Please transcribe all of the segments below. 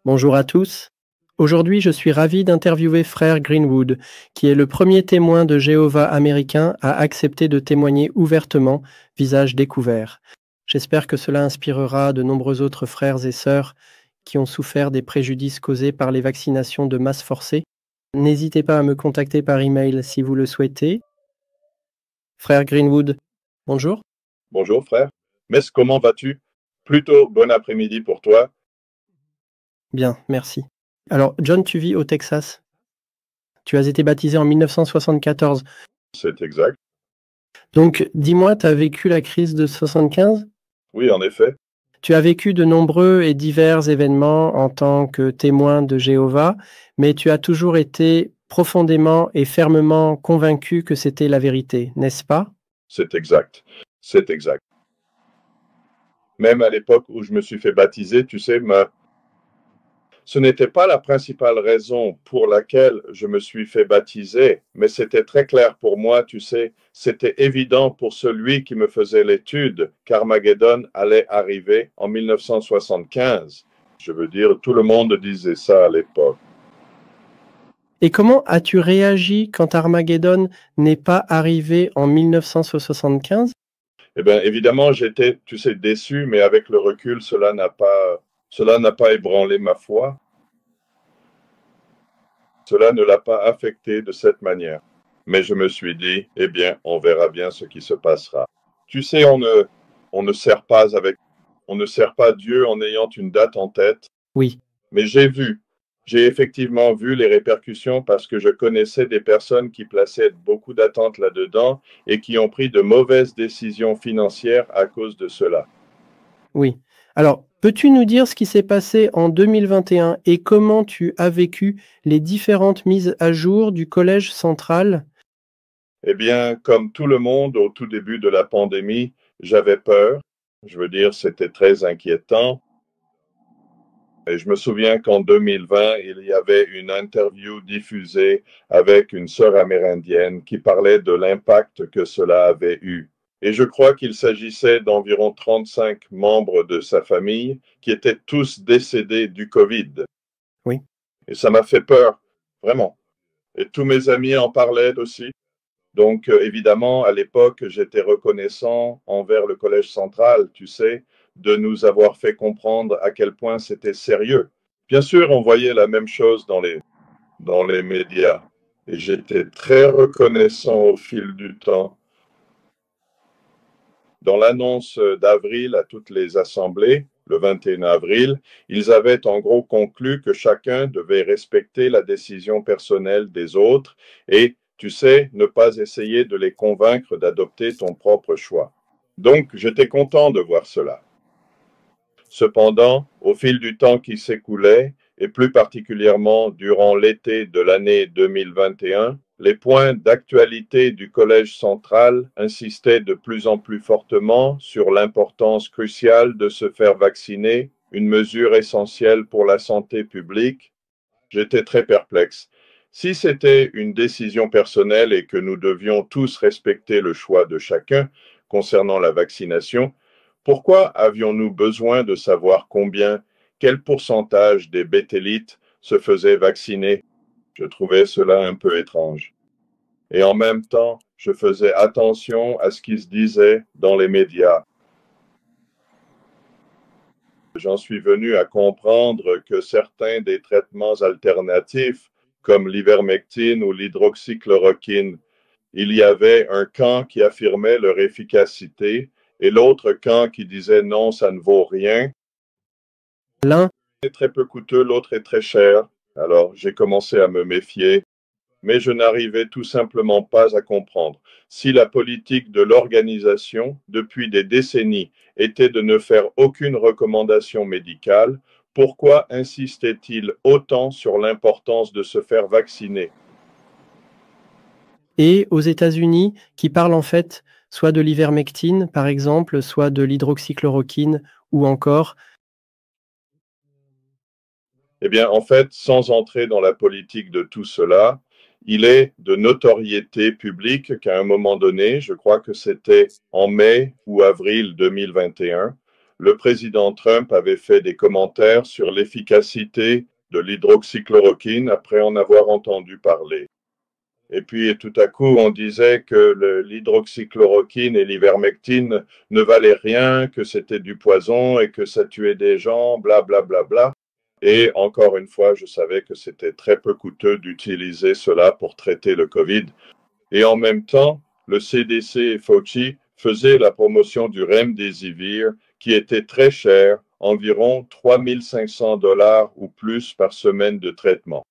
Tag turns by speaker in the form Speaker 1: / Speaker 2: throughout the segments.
Speaker 1: Bonjour à tous. Aujourd'hui, je suis ravi d'interviewer Frère Greenwood, qui est le premier témoin de Jéhovah américain à accepter de témoigner ouvertement, visage découvert. J'espère que cela inspirera de nombreux autres frères et sœurs qui ont souffert des préjudices causés par les vaccinations de masse forcée. N'hésitez pas à me contacter par email si vous le souhaitez. Frère Greenwood, bonjour.
Speaker 2: Bonjour frère. Mess, comment vas-tu? Plutôt bon après-midi pour toi.
Speaker 1: Bien, merci. Alors, John, tu vis au Texas. Tu as été baptisé en 1974.
Speaker 2: C'est exact.
Speaker 1: Donc, dis-moi, tu as vécu la crise de 75?
Speaker 2: Oui, en effet.
Speaker 1: Tu as vécu de nombreux et divers événements en tant que témoin de Jéhovah, mais tu as toujours été profondément et fermement convaincu que c'était la vérité, n'est-ce pas?
Speaker 2: C'est exact. C'est exact. Même à l'époque où je me suis fait baptiser, tu sais, ce n'était pas la principale raison pour laquelle je me suis fait baptiser, mais c'était très clair pour moi, tu sais, c'était évident pour celui qui me faisait l'étude qu'Armageddon allait arriver en 1975. Je veux dire, tout le monde disait ça à l'époque.
Speaker 1: Et comment as-tu réagi quand Armageddon n'est pas arrivé en 1975?
Speaker 2: Eh bien, évidemment, j'étais, tu sais, déçu, mais avec le recul, cela n'a pas ébranlé ma foi. Cela ne l'a pas affecté de cette manière. Mais je me suis dit, eh bien, on verra bien ce qui se passera. Tu sais, on ne sert pas Dieu en ayant une date en tête.
Speaker 1: Oui.
Speaker 2: Mais j'ai effectivement vu les répercussions parce que je connaissais des personnes qui plaçaient beaucoup d'attentes là-dedans et qui ont pris de mauvaises décisions financières à cause de cela.
Speaker 1: Oui. Alors, peux-tu nous dire ce qui s'est passé en 2021 et comment tu as vécu les différentes mises à jour du Collège central?
Speaker 2: Eh bien, comme tout le monde au tout début de la pandémie, j'avais peur. Je veux dire, c'était très inquiétant. Et je me souviens qu'en 2020, il y avait une interview diffusée avec une sœur amérindienne qui parlait de l'impact que cela avait eu. Et je crois qu'il s'agissait d'environ 35 membres de sa famille qui étaient tous décédés du Covid.
Speaker 1: Oui.
Speaker 2: Et ça m'a fait peur, vraiment. Et tous mes amis en parlaient aussi. Donc, évidemment, à l'époque, j'étais reconnaissant envers le Collège central, tu sais, de nous avoir fait comprendre à quel point c'était sérieux. Bien sûr, on voyait la même chose dans les médias. Et j'étais très reconnaissant au fil du temps. Dans l'annonce d'avril à toutes les assemblées, le 21 avril, ils avaient en gros conclu que chacun devait respecter la décision personnelle des autres et, tu sais, ne pas essayer de les convaincre d'adopter ton propre choix. Donc, j'étais content de voir cela. Cependant, au fil du temps qui s'écoulait, et plus particulièrement durant l'été de l'année 2021, les points d'actualité du Collège central insistaient de plus en plus fortement sur l'importance cruciale de se faire vacciner, une mesure essentielle pour la santé publique. J'étais très perplexe. Si c'était une décision personnelle et que nous devions tous respecter le choix de chacun concernant la vaccination, pourquoi avions-nous besoin de savoir quel pourcentage des béthélites se faisaient vacciner? Je trouvais cela un peu étrange. Et en même temps, je faisais attention à ce qui se disait dans les médias. J'en suis venu à comprendre que certains des traitements alternatifs, comme l'ivermectine ou l'hydroxychloroquine, il y avait un camp qui affirmait leur efficacité et l'autre camp qui disait non, ça ne vaut rien.
Speaker 1: L'un
Speaker 2: Est très peu coûteux, l'autre est très cher. Alors j'ai commencé à me méfier, mais je n'arrivais tout simplement pas à comprendre. Si la politique de l'organisation, depuis des décennies, était de ne faire aucune recommandation médicale, pourquoi insistait-il autant sur l'importance de se faire vacciner?
Speaker 1: et aux États-Unis qui parlent en fait soit de l'ivermectine, par exemple, soit de l'hydroxychloroquine ou encore
Speaker 2: Eh bien, en fait, sans entrer dans la politique de tout cela, il est de notoriété publique qu'à un moment donné, je crois que c'était en mai ou avril 2021, le président Trump avait fait des commentaires sur l'efficacité de l'hydroxychloroquine après en avoir entendu parler. Et puis tout à coup, on disait que l'hydroxychloroquine et l'ivermectine ne valaient rien, que c'était du poison et que ça tuait des gens, bla bla bla bla. Et encore une fois, je savais que c'était très peu coûteux d'utiliser cela pour traiter le Covid. Et en même temps, le CDC et Fauci faisaient la promotion du Remdesivir, qui était très cher, environ 3 500 $ ou plus par semaine de traitement.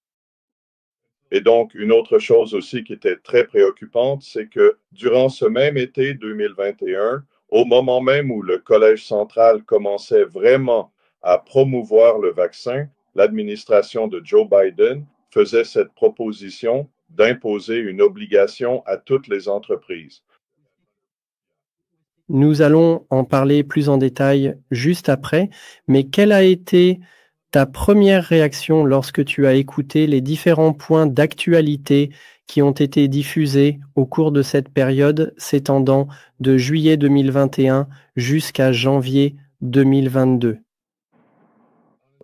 Speaker 2: Et donc, une autre chose aussi qui était très préoccupante, c'est que durant ce même été 2021, au moment même où le Collège central commençait vraiment à promouvoir le vaccin, l'administration de Joe Biden faisait cette proposition d'imposer une obligation à toutes les entreprises.
Speaker 1: Nous allons en parler plus en détail juste après, mais quelle a été ta première réaction lorsque tu as écouté les différents points d'actualité qui ont été diffusés au cours de cette période s'étendant de juillet 2021 jusqu'à janvier 2022?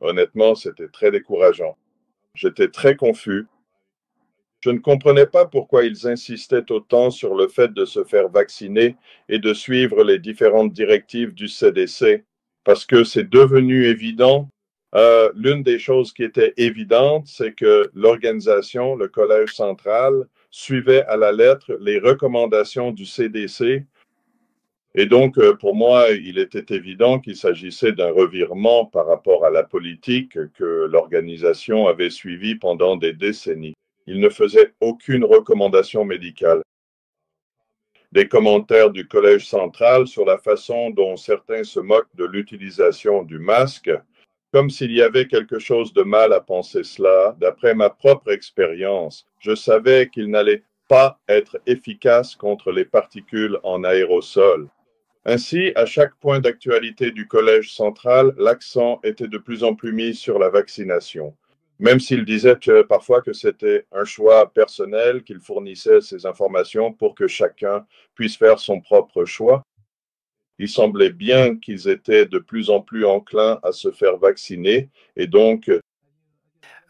Speaker 2: Honnêtement, c'était très décourageant. J'étais très confus. Je ne comprenais pas pourquoi ils insistaient autant sur le fait de se faire vacciner et de suivre les différentes directives du CDC, parce que c'est devenu évident. L'une des choses qui était évidente, c'est que l'organisation, le Collège central, suivait à la lettre les recommandations du CDC. Et donc, pour moi, il était évident qu'il s'agissait d'un revirement par rapport à la politique que l'organisation avait suivie pendant des décennies. Il ne faisait aucune recommandation médicale. Des commentaires du Collège central sur la façon dont certains se moquent de l'utilisation du masque, comme s'il y avait quelque chose de mal à penser cela. D'après ma propre expérience, je savais qu'il n'allait pas être efficace contre les particules en aérosol. Ainsi, à chaque point d'actualité du Collège central, l'accent était de plus en plus mis sur la vaccination. Même s'il disait parfois que c'était un choix personnel, qu'il fournissait ces informations pour que chacun puisse faire son propre choix, il semblait bien qu'ils étaient de plus en plus enclins à se faire vacciner et donc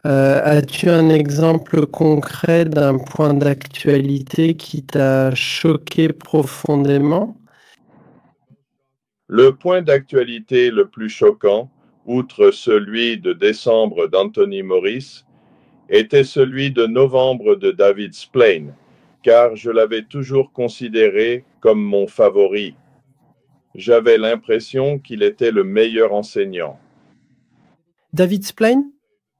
Speaker 1: As-tu un exemple concret d'un point d'actualité qui t'a choqué profondément?
Speaker 2: le point d'actualité le plus choquant, outre celui de décembre d'Anthony Morris, était celui de novembre de David Splane, car je l'avais toujours considéré comme mon favori. J'avais l'impression qu'il était le meilleur enseignant.
Speaker 1: David Splane?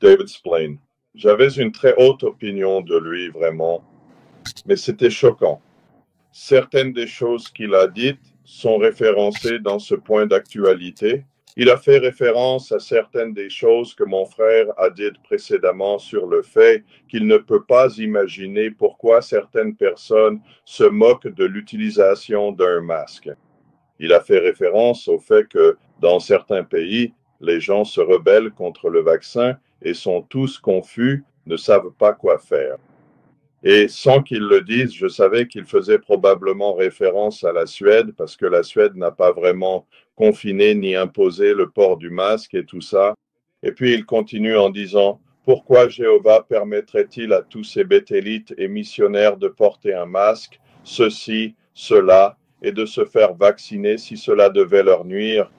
Speaker 2: David Splane. J'avais une très haute opinion de lui, vraiment, mais c'était choquant. Certaines des choses qu'il a dites sont référencées dans ce point d'actualité. Il a fait référence à certaines des choses que mon frère a dites précédemment sur le fait qu'il ne peut pas imaginer pourquoi certaines personnes se moquent de l'utilisation d'un masque. Il a fait référence au fait que dans certains pays, les gens se rebellent contre le vaccin et sont tous confus, ne savent pas quoi faire. Et sans qu'il le dise, je savais qu'il faisait probablement référence à la Suède parce que la Suède n'a pas vraiment confiné ni imposé le port du masque et tout ça. Et puis il continue en disant, pourquoi Jéhovah permettrait-il à tous ces béthélites et missionnaires de porter un masque, ceci, cela, et de se faire vacciner si cela devait leur nuire?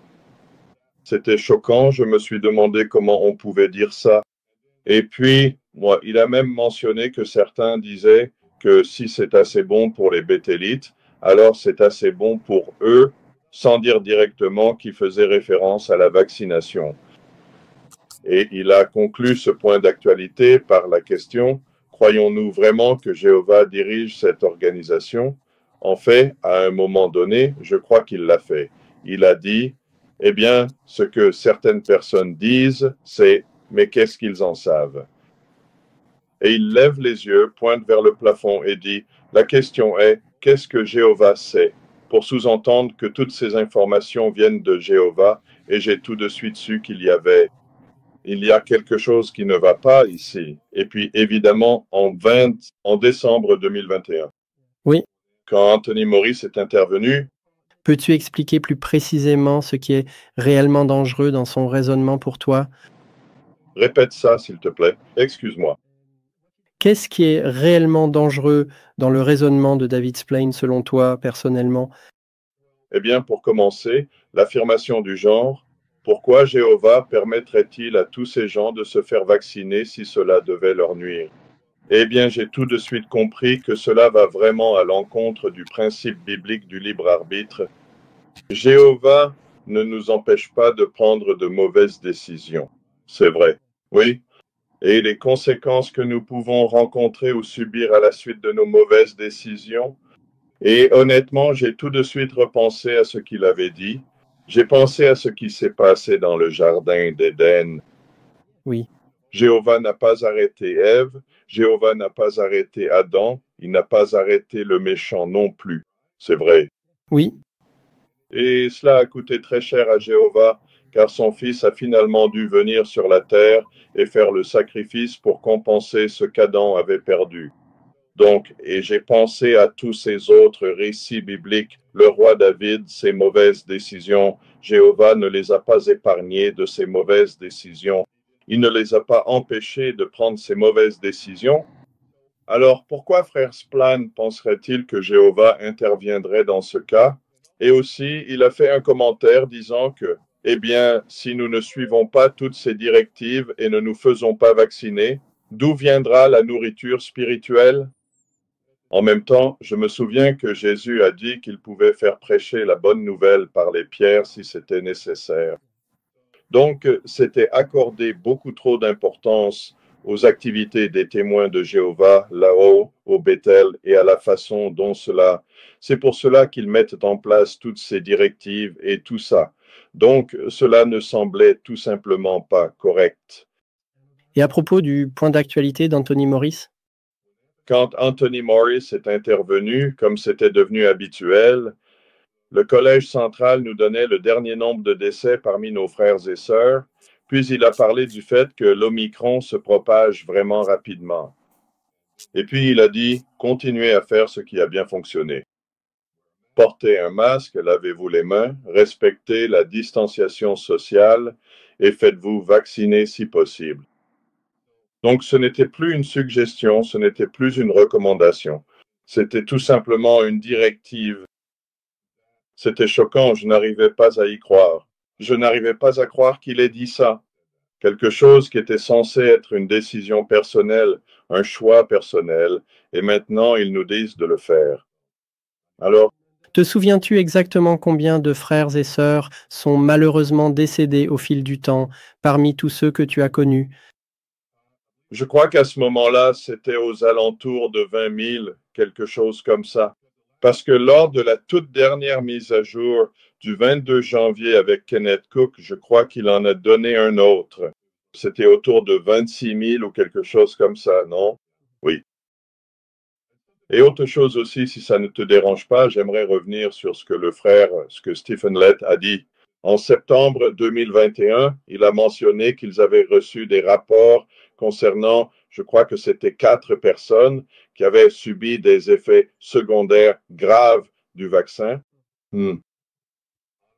Speaker 2: C'était choquant, je me suis demandé comment on pouvait dire ça. Et puis, moi, il a même mentionné que certains disaient que si c'est assez bon pour les béthélites, alors c'est assez bon pour eux, sans dire directement qu'il faisait référence à la vaccination. Et il a conclu ce point d'actualité par la question, croyons-nous vraiment que Jéhovah dirige cette organisation? En fait, à un moment donné, je crois qu'il l'a fait. Il a dit, eh bien, ce que certaines personnes disent, c'est, mais qu'est-ce qu'ils en savent? Et il lève les yeux, pointe vers le plafond et dit, la question est, qu'est-ce que Jéhovah sait? Pour sous-entendre que toutes ces informations viennent de Jéhovah, et j'ai tout de suite su qu'il y a quelque chose qui ne va pas ici. Et puis, évidemment, en décembre 2021,
Speaker 1: Oui.
Speaker 2: quand Anthony Morris est intervenu,
Speaker 1: Peux-tu expliquer plus précisément ce qui est réellement dangereux dans son raisonnement pour toi?
Speaker 2: Répète ça, s'il te plaît. Excuse-moi.
Speaker 1: Qu'est-ce qui est réellement dangereux dans le raisonnement de David Splane selon toi, personnellement?
Speaker 2: Eh bien, pour commencer, l'affirmation du genre, pourquoi Jéhovah permettrait-il à tous ces gens de se faire vacciner si cela devait leur nuire? Eh bien, j'ai tout de suite compris que cela va vraiment à l'encontre du principe biblique du libre arbitre. Jéhovah ne nous empêche pas de prendre de mauvaises décisions. C'est vrai. Oui. Et les conséquences que nous pouvons rencontrer ou subir à la suite de nos mauvaises décisions. Et honnêtement, j'ai tout de suite repensé à ce qu'il avait dit. J'ai pensé à ce qui s'est passé dans le jardin d'Éden.
Speaker 1: Oui,
Speaker 2: Jéhovah n'a pas arrêté Ève, Jéhovah n'a pas arrêté Adam, il n'a pas arrêté le méchant non plus. C'est vrai.
Speaker 1: oui,
Speaker 2: Et cela a coûté très cher à Jéhovah, car son fils a finalement dû venir sur la terre et faire le sacrifice pour compenser ce qu'Adam avait perdu. Donc, et j'ai pensé à tous ces autres récits bibliques, le roi David, ses mauvaises décisions, Jéhovah ne les a pas épargnés de ses mauvaises décisions. Il ne les a pas empêchés de prendre ces mauvaises décisions. Alors, pourquoi frère Splan penserait-il que Jéhovah interviendrait dans ce cas? Et aussi, il a fait un commentaire disant que, eh bien, si nous ne suivons pas toutes ces directives et ne nous faisons pas vacciner, d'où viendra la nourriture spirituelle? En même temps, je me souviens que Jésus a dit qu'il pouvait faire prêcher la bonne nouvelle par les pierres si c'était nécessaire. Donc, c'était accorder beaucoup trop d'importance aux activités des témoins de Jéhovah là-haut, au Bethel, et à la façon dont cela. C'est pour cela qu'ils mettent en place toutes ces directives et tout ça. Donc, cela ne semblait tout simplement pas correct.
Speaker 1: et à propos du point d'actualité d'Anthony Morris?
Speaker 2: Quand Anthony Morris est intervenu, comme c'était devenu habituel, le Collège central nous donnait le dernier nombre de décès parmi nos frères et sœurs, puis il a parlé du fait que l'Omicron se propage vraiment rapidement. Et puis il a dit, continuez à faire ce qui a bien fonctionné. Portez un masque, lavez-vous les mains, respectez la distanciation sociale et faites-vous vacciner si possible. Donc ce n'était plus une suggestion, ce n'était plus une recommandation. C'était tout simplement une directive. C'était choquant, je n'arrivais pas à y croire. Je n'arrivais pas à croire qu'il ait dit ça. Quelque chose qui était censé être une décision personnelle, un choix personnel, et maintenant ils nous disent de le faire. Alors,
Speaker 1: Te souviens-tu exactement combien de frères et sœurs sont malheureusement décédés au fil du temps parmi tous ceux que tu as connus?
Speaker 2: je crois qu'à ce moment-là, c'était aux alentours de 20 000, quelque chose comme ça. Parce que lors de la toute dernière mise à jour du 22 janvier avec Kenneth Cook, je crois qu'il en a donné un autre. C'était autour de 26 000 ou quelque chose comme ça, non? Oui. Et autre chose aussi, si ça ne te dérange pas, j'aimerais revenir sur ce que Stephen Lett a dit. En septembre 2021, il a mentionné qu'ils avaient reçu des rapports concernant, je crois que c'était 4 personnes qui avaient subi des effets secondaires graves du vaccin.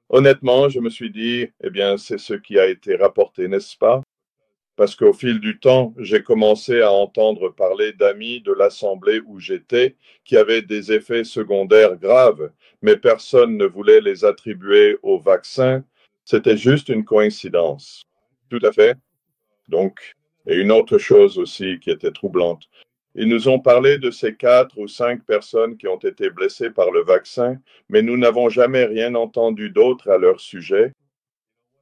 Speaker 2: Honnêtement, je me suis dit, eh bien, c'est ce qui a été rapporté, n'est-ce pas? Parce qu'au fil du temps, j'ai commencé à entendre parler d'amis de l'assemblée où j'étais qui avaient des effets secondaires graves, mais personne ne voulait les attribuer au vaccin. C'était juste une coïncidence. Tout à fait. Donc, et une autre chose aussi qui était troublante. Ils nous ont parlé de ces 4 ou 5 personnes qui ont été blessées par le vaccin, mais nous n'avons jamais rien entendu d'autre à leur sujet.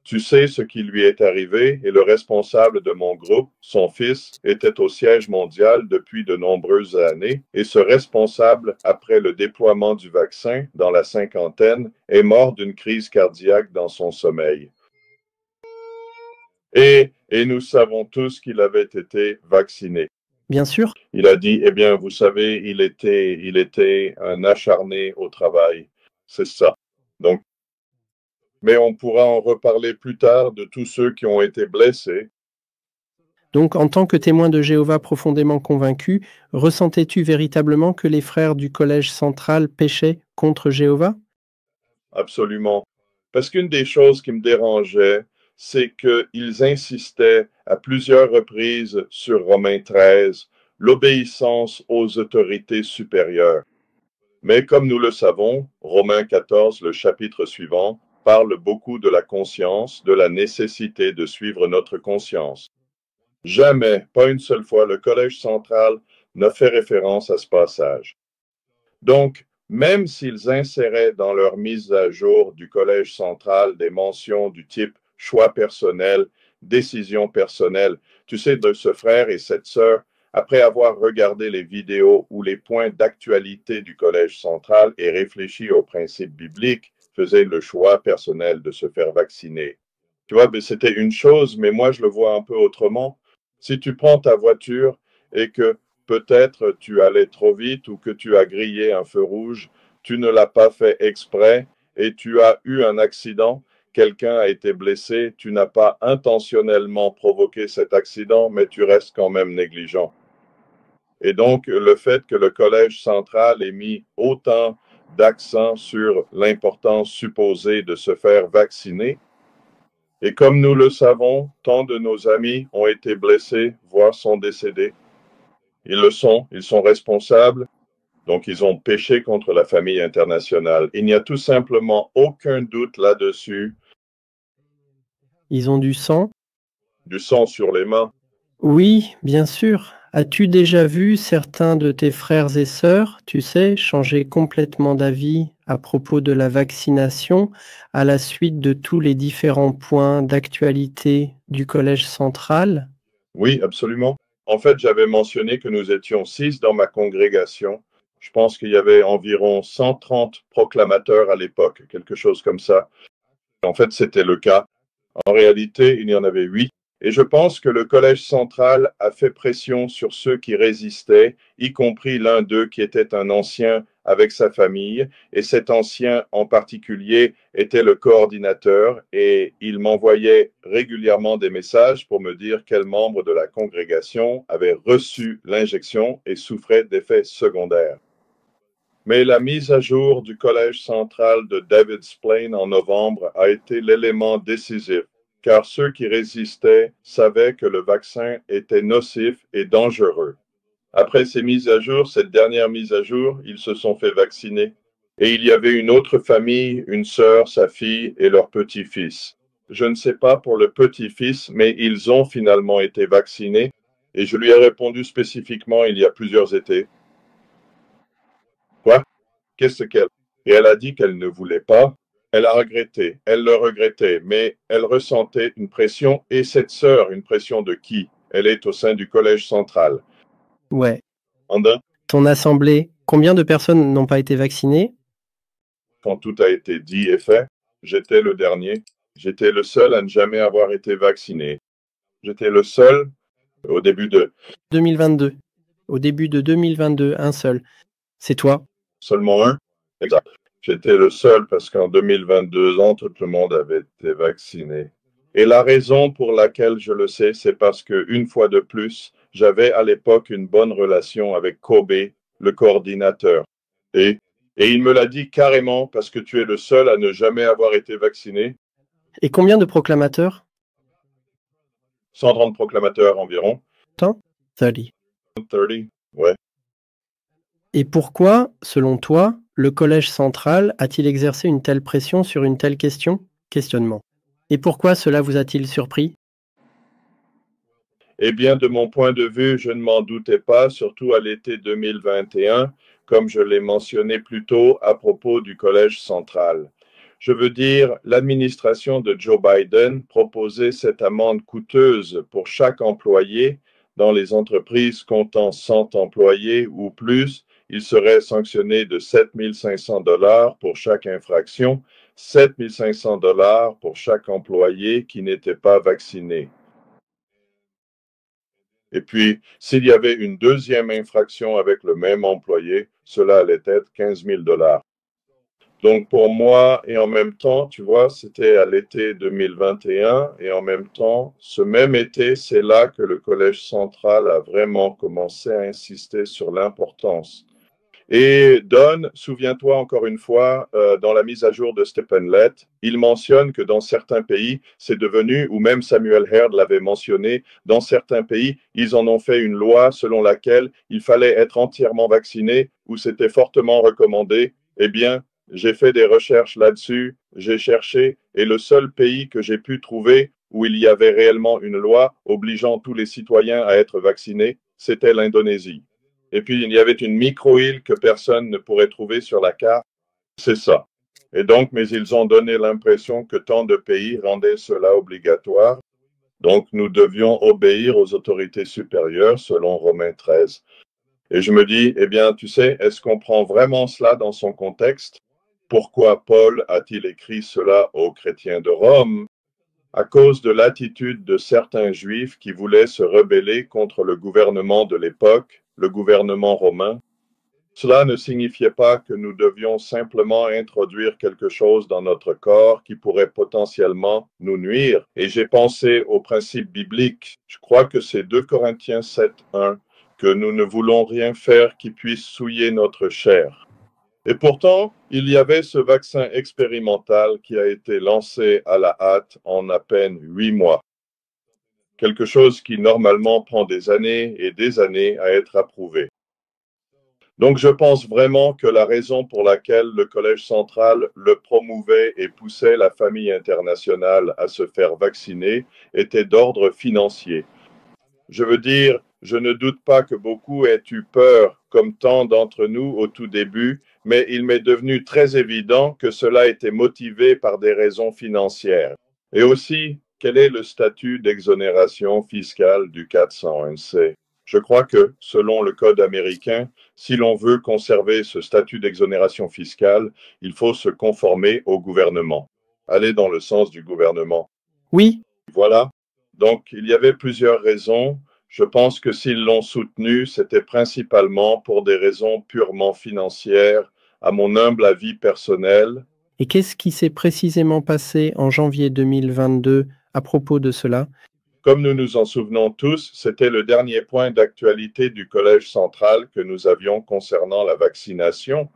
Speaker 2: Tu sais ce qui lui est arrivé et le responsable de mon groupe, son fils, était au siège mondial depuis de nombreuses années et ce responsable, après le déploiement du vaccin dans la cinquantaine, est mort d'une crise cardiaque dans son sommeil. Et nous savons tous qu'il avait été vacciné.
Speaker 1: Bien sûr.
Speaker 2: Il a dit, eh bien, vous savez, il était un acharné au travail. C'est ça. Donc, mais on pourra en reparler plus tard de tous ceux qui ont été blessés.
Speaker 1: Donc, en tant que témoin de Jéhovah profondément convaincu, ressentais-tu véritablement que les frères du collège central péchaient contre Jéhovah?
Speaker 2: absolument. Parce qu'une des choses qui me dérangeait, c'est qu'ils insistaient à plusieurs reprises sur Romains 13, l'obéissance aux autorités supérieures. Mais comme nous le savons, Romains 14, le chapitre suivant, parle beaucoup de la conscience, de la nécessité de suivre notre conscience. Jamais, pas une seule fois, le Collège central n'a fait référence à ce passage. Donc, même s'ils inséraient dans leur mise à jour du Collège central des mentions du type choix personnel, décision personnelle, tu sais, de ce frère et cette sœur, après avoir regardé les vidéos ou les points d'actualité du Collège central et réfléchi aux principes bibliques, faisaient le choix personnel de se faire vacciner. Tu vois, c'était une chose, mais moi, je le vois un peu autrement. Si tu prends ta voiture et que peut-être tu allais trop vite ou que tu as grillé un feu rouge, tu ne l'as pas fait exprès et tu as eu un accident, quelqu'un a été blessé, tu n'as pas intentionnellement provoqué cet accident, mais tu restes quand même négligent. Et donc, le fait que le Collège central ait mis autant d'accent sur l'importance supposée de se faire vacciner, et comme nous le savons, tant de nos amis ont été blessés, voire sont décédés. Ils sont responsables, donc ils ont péché contre la famille internationale. Il n'y a tout simplement aucun doute là-dessus.
Speaker 1: Ils ont du sang?
Speaker 2: Du sang sur les mains.
Speaker 1: Oui, bien sûr. As-tu déjà vu certains de tes frères et sœurs, tu sais, changer complètement d'avis à propos de la vaccination à la suite de tous les différents points d'actualité du Collège central?
Speaker 2: Oui, absolument. En fait, j'avais mentionné que nous étions 6 dans ma congrégation. Je pense qu'il y avait environ 130 proclamateurs à l'époque, quelque chose comme ça. En fait, c'était le cas. En réalité, il y en avait 8. Et je pense que le Collège central a fait pression sur ceux qui résistaient, y compris l'un d'eux qui était un ancien avec sa famille. Et cet ancien en particulier était le coordinateur et il m'envoyait régulièrement des messages pour me dire quel membre de la congrégation avait reçu l'injection et souffrait d'effets secondaires. Mais la mise à jour du Collège central de David's Plain en novembre a été l'élément décisif, car ceux qui résistaient savaient que le vaccin était nocif et dangereux. Après ces mises à jour, cette dernière mise à jour, ils se sont fait vacciner. Et il y avait une autre famille, une sœur, sa fille et leur petit-fils. Je ne sais pas pour le petit-fils, mais ils ont finalement été vaccinés. Et je lui ai répondu spécifiquement il y a plusieurs étés. Quoi? Qu'est-ce qu'elle? Et elle a dit qu'elle ne voulait pas. Elle a regretté, elle le regrettait, mais elle ressentait une pression. Et cette sœur, une pression de qui? Elle est au sein du Collège central.
Speaker 1: Ouais.
Speaker 2: Andin,
Speaker 1: Ton assemblée, combien de personnes n'ont pas été vaccinées?
Speaker 2: quand tout a été dit et fait, j'étais le dernier. J'étais le seul à ne jamais avoir été vacciné. J'étais le seul au début de
Speaker 1: 2022. Au début de 2022, un seul. C'est toi?
Speaker 2: seulement un. Exact. J'étais le seul parce qu'en 2022 ans, tout le monde avait été vacciné. Et la raison pour laquelle je le sais, c'est parce que une fois de plus, j'avais à l'époque une bonne relation avec Kobe, le coordinateur. Et, et il me l'a dit carrément parce que tu es le seul à ne jamais avoir été vacciné.
Speaker 1: Et combien de proclamateurs?
Speaker 2: 130 proclamateurs environ.
Speaker 1: 30?
Speaker 2: Ouais. Ouais.
Speaker 1: Et pourquoi, selon toi, le Collège central a-t-il exercé une telle pression sur une telle question? Questionnement. Et pourquoi cela vous a-t-il surpris?
Speaker 2: Eh bien, de mon point de vue, je ne m'en doutais pas, surtout à l'été 2021, comme je l'ai mentionné plus tôt à propos du Collège central. Je veux dire, l'administration de Joe Biden proposait cette amende coûteuse pour chaque employé dans les entreprises comptant 100 employés ou plus. Il serait sanctionné de 7 500 $ pour chaque infraction, 7 500 $ pour chaque employé qui n'était pas vacciné. Et puis, s'il y avait une deuxième infraction avec le même employé, cela allait être 15 000 $. Donc, pour moi, et en même temps, tu vois, c'était à l'été 2021, et en même temps, ce même été, c'est là que le Collège central a vraiment commencé à insister sur l'importance. Et Don, souviens-toi encore une fois, dans la mise à jour de Stephen Lett, il mentionne que dans certains pays, c'est devenu, ou même Samuel Herd l'avait mentionné, dans certains pays, ils en ont fait une loi selon laquelle il fallait être entièrement vacciné ou c'était fortement recommandé. Eh bien, j'ai fait des recherches là-dessus, j'ai cherché, et le seul pays que j'ai pu trouver où il y avait réellement une loi obligeant tous les citoyens à être vaccinés, c'était l'Indonésie. Et puis, il y avait une micro-île que personne ne pourrait trouver sur la carte. C'est ça. Et donc, mais ils ont donné l'impression que tant de pays rendaient cela obligatoire. Donc, nous devions obéir aux autorités supérieures selon Romains 13. Et je me dis, eh bien, tu sais, est-ce qu'on prend vraiment cela dans son contexte? Pourquoi Paul a-t-il écrit cela aux chrétiens de Rome? À cause de l'attitude de certains juifs qui voulaient se rebeller contre le gouvernement de l'époque, le gouvernement romain. Cela ne signifiait pas que nous devions simplement introduire quelque chose dans notre corps qui pourrait potentiellement nous nuire. Et j'ai pensé au principe biblique. Je crois que c'est 2 Corinthiens 7:1, que nous ne voulons rien faire qui puisse souiller notre chair. Et pourtant, il y avait ce vaccin expérimental qui a été lancé à la hâte en à peine 8 mois. Quelque chose qui normalement prend des années et des années à être approuvé. Donc je pense vraiment que la raison pour laquelle le Collège central le promouvait et poussait la famille internationale à se faire vacciner était d'ordre financier. Je veux dire, je ne doute pas que beaucoup aient eu peur, comme tant d'entre nous au tout début, mais il m'est devenu très évident que cela était motivé par des raisons financières. Et aussi, quel est le statut d'exonération fiscale du 401C? Je crois que, selon le Code américain, si l'on veut conserver ce statut d'exonération fiscale, il faut se conformer au gouvernement. Aller dans le sens du gouvernement.
Speaker 1: Oui.
Speaker 2: Voilà. Donc, il y avait plusieurs raisons. Je pense que s'ils l'ont soutenu, c'était principalement pour des raisons purement financières, à mon humble avis personnel.
Speaker 1: Et qu'est-ce qui s'est précisément passé en janvier 2022 à propos de cela?
Speaker 2: Comme nous nous en souvenons tous, c'était le dernier point d'actualité du Collège central que nous avions concernant la vaccination.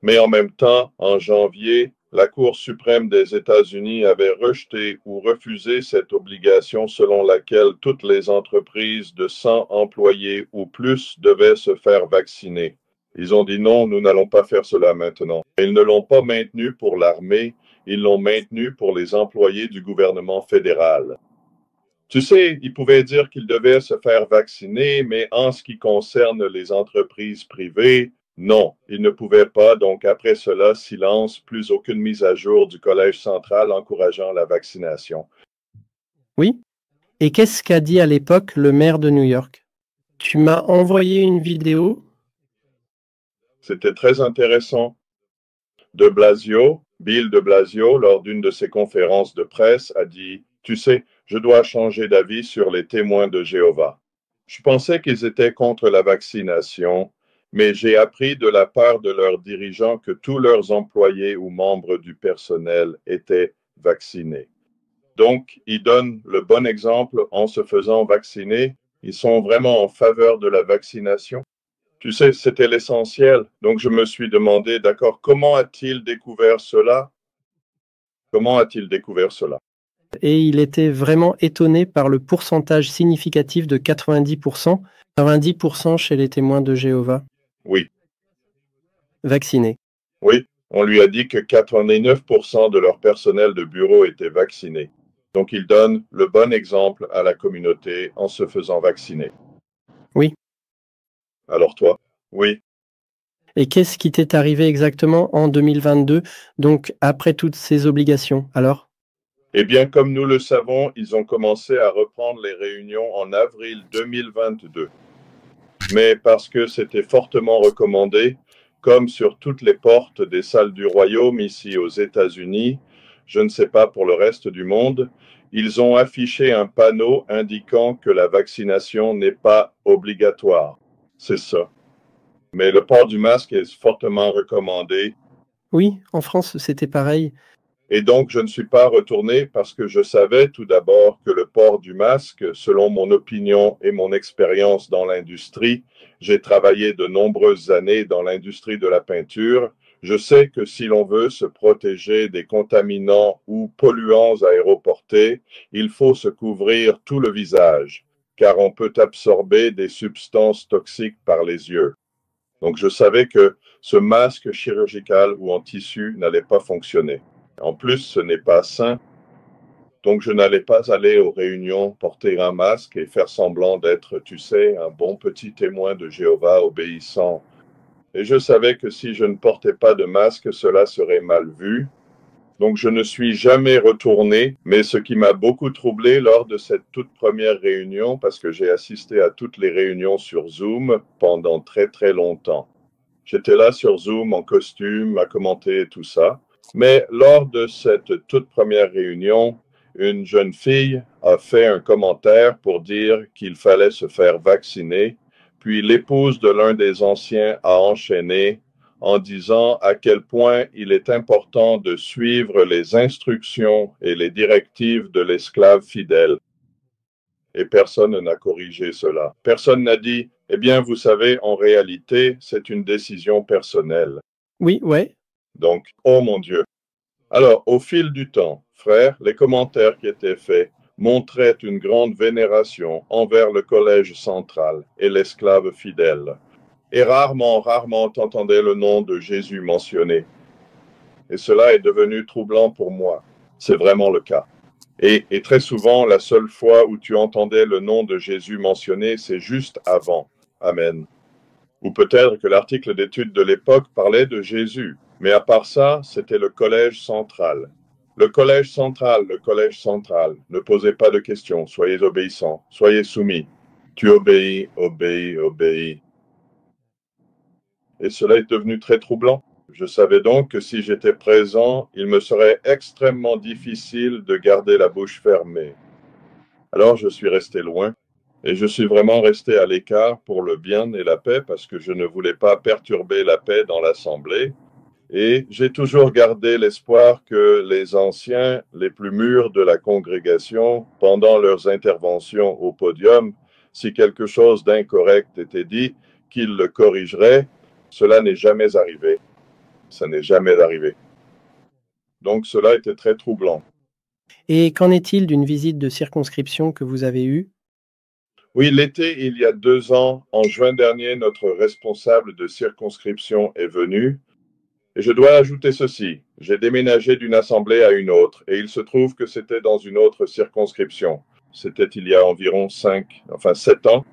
Speaker 2: Mais en même temps, en janvier, la Cour suprême des États-Unis avait rejeté ou refusé cette obligation selon laquelle toutes les entreprises de 100 employés ou plus devaient se faire vacciner. Ils ont dit non, nous n'allons pas faire cela maintenant. Ils ne l'ont pas maintenu pour l'armée, ils l'ont maintenu pour les employés du gouvernement fédéral. Tu sais, ils pouvaient dire qu'ils devaient se faire vacciner, mais en ce qui concerne les entreprises privées, non, ils ne pouvaient pas. Donc, après cela, silence, plus aucune mise à jour du Collège central encourageant la vaccination.
Speaker 1: Oui. Et qu'est-ce qu'a dit à l'époque le maire de New York? Tu m'as envoyé une vidéo?
Speaker 2: C'était très intéressant. De Blasio, Bill de Blasio, lors d'une de ses conférences de presse, a dit « Tu sais, je dois changer d'avis sur les témoins de Jéhovah. Je pensais qu'ils étaient contre la vaccination, mais j'ai appris de la part de leurs dirigeants que tous leurs employés ou membres du personnel étaient vaccinés. Donc, ils donnent le bon exemple en se faisant vacciner. Ils sont vraiment en faveur de la vaccination. Tu sais, c'était l'essentiel. Donc, je me suis demandé, d'accord, comment a-t-il découvert cela? Comment a-t-il découvert cela?
Speaker 1: Et il était vraiment étonné par le pourcentage significatif de 90%, 90% chez les témoins de Jéhovah.
Speaker 2: Oui.
Speaker 1: Vaccinés.
Speaker 2: Oui, on lui a dit que 89% de leur personnel de bureau était vacciné. Donc, il donne le bon exemple à la communauté en se faisant vacciner.
Speaker 1: Oui.
Speaker 2: Alors toi? Oui.
Speaker 1: Et qu'est-ce qui t'est arrivé exactement en 2022, donc après toutes ces obligations, alors?
Speaker 2: Eh bien, comme nous le savons, ils ont commencé à reprendre les réunions en avril 2022. Mais parce que c'était fortement recommandé, comme sur toutes les portes des salles du royaume ici aux États-Unis, je ne sais pas pour le reste du monde, ils ont affiché un panneau indiquant que la vaccination n'est pas obligatoire. C'est ça. Mais le port du masque est fortement recommandé.
Speaker 1: Oui, en France, c'était pareil.
Speaker 2: Et donc, je ne suis pas retourné parce que je savais tout d'abord que le port du masque, selon mon opinion et mon expérience dans l'industrie, j'ai travaillé de nombreuses années dans l'industrie de la peinture. Je sais que si l'on veut se protéger des contaminants ou polluants aéroportés, il faut se couvrir tout le visage, car on peut absorber des substances toxiques par les yeux. Donc, je savais que ce masque chirurgical ou en tissu n'allait pas fonctionner. En plus, ce n'est pas sain, donc je n'allais pas aller aux réunions porter un masque et faire semblant d'être, tu sais, un bon petit témoin de Jéhovah obéissant. Et je savais que si je ne portais pas de masque, cela serait mal vu. Donc je ne suis jamais retourné, mais ce qui m'a beaucoup troublé lors de cette toute première réunion, parce que j'ai assisté à toutes les réunions sur Zoom pendant très très longtemps. J'étais là sur Zoom en costume, à commenter tout ça. Mais lors de cette toute première réunion, une jeune fille a fait un commentaire pour dire qu'il fallait se faire vacciner, puis l'épouse de l'un des anciens a enchaîné en disant à quel point il est important de suivre les instructions et les directives de l'esclave fidèle. Et personne n'a corrigé cela. Personne n'a dit, eh bien, vous savez, en réalité, c'est une décision personnelle.
Speaker 1: Oui, ouais.
Speaker 2: Donc, oh mon Dieu. Alors, au fil du temps, frère, les commentaires qui étaient faits montraient une grande vénération envers le collège central et l'esclave fidèle. Et rarement t'entendais le nom de Jésus mentionné. Et cela est devenu troublant pour moi. C'est vraiment le cas. Et très souvent, la seule fois où tu entendais le nom de Jésus mentionné, c'est juste avant. Amen. Ou peut-être que l'article d'étude de l'époque parlait de Jésus. Mais à part ça, c'était le collège central. Le collège central, le collège central. Ne posez pas de questions, soyez obéissants, soyez soumis. Tu obéis, obéis, obéis. Et cela est devenu très troublant. Je savais donc que si j'étais présent, il me serait extrêmement difficile de garder la bouche fermée. Alors je suis resté loin et je suis vraiment resté à l'écart pour le bien et la paix parce que je ne voulais pas perturber la paix dans l'assemblée. Et j'ai toujours gardé l'espoir que les anciens, les plus mûrs de la congrégation, pendant leurs interventions au podium, si quelque chose d'incorrect était dit, qu'ils le corrigeraient. Cela n'est jamais arrivé. Ça n'est jamais arrivé. Donc cela était très troublant.
Speaker 1: Et qu'en est-il d'une visite de circonscription que vous avez eue?
Speaker 2: Oui, l'été, il y a 2 ans, en juin dernier, notre responsable de circonscription est venu. Et je dois ajouter ceci. J'ai déménagé d'une assemblée à une autre et il se trouve que c'était dans une autre circonscription. C'était il y a environ 7 ans.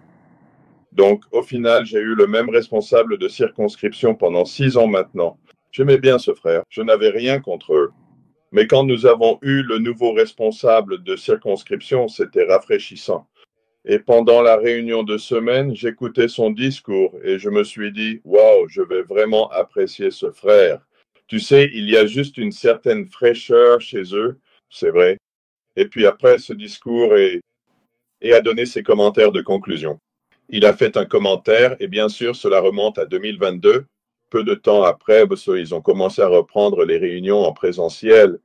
Speaker 2: Donc, au final, j'ai eu le même responsable de circonscription pendant 6 ans maintenant. J'aimais bien ce frère. Je n'avais rien contre eux. Mais quand nous avons eu le nouveau responsable de circonscription, c'était rafraîchissant. Et pendant la réunion de semaine, j'écoutais son discours et je me suis dit, waouh, je vais vraiment apprécier ce frère. Tu sais, il y a juste une certaine fraîcheur chez eux, c'est vrai. Et puis après ce discours et a donné ses commentaires de conclusion. Il a fait un commentaire et bien sûr, cela remonte à 2022. Peu de temps après, ils ont commencé à reprendre les réunions en présentiel.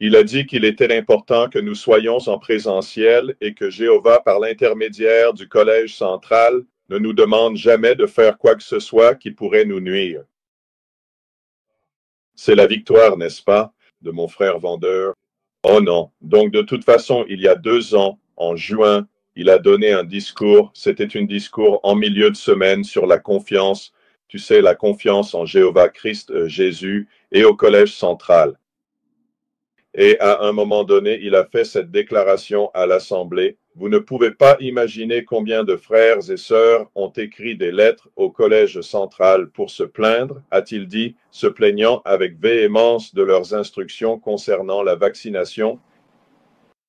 Speaker 2: Il a dit qu'il était important que nous soyons en présentiel et que Jéhovah, par l'intermédiaire du collège central, ne nous demande jamais de faire quoi que ce soit qui pourrait nous nuire. C'est la victoire, n'est-ce pas, de mon frère vendeur? Oh non. Donc, de toute façon, il y a 2 ans, en juin, il a donné un discours. C'était un discours en milieu de semaine sur la confiance, tu sais, la confiance en Jéhovah Christ Jésus et au collège central. Et à un moment donné, il a fait cette déclaration à l'Assemblée. Vous ne pouvez pas imaginer combien de frères et sœurs ont écrit des lettres au Collège central pour se plaindre, a-t-il dit, se plaignant avec véhémence de leurs instructions concernant la vaccination.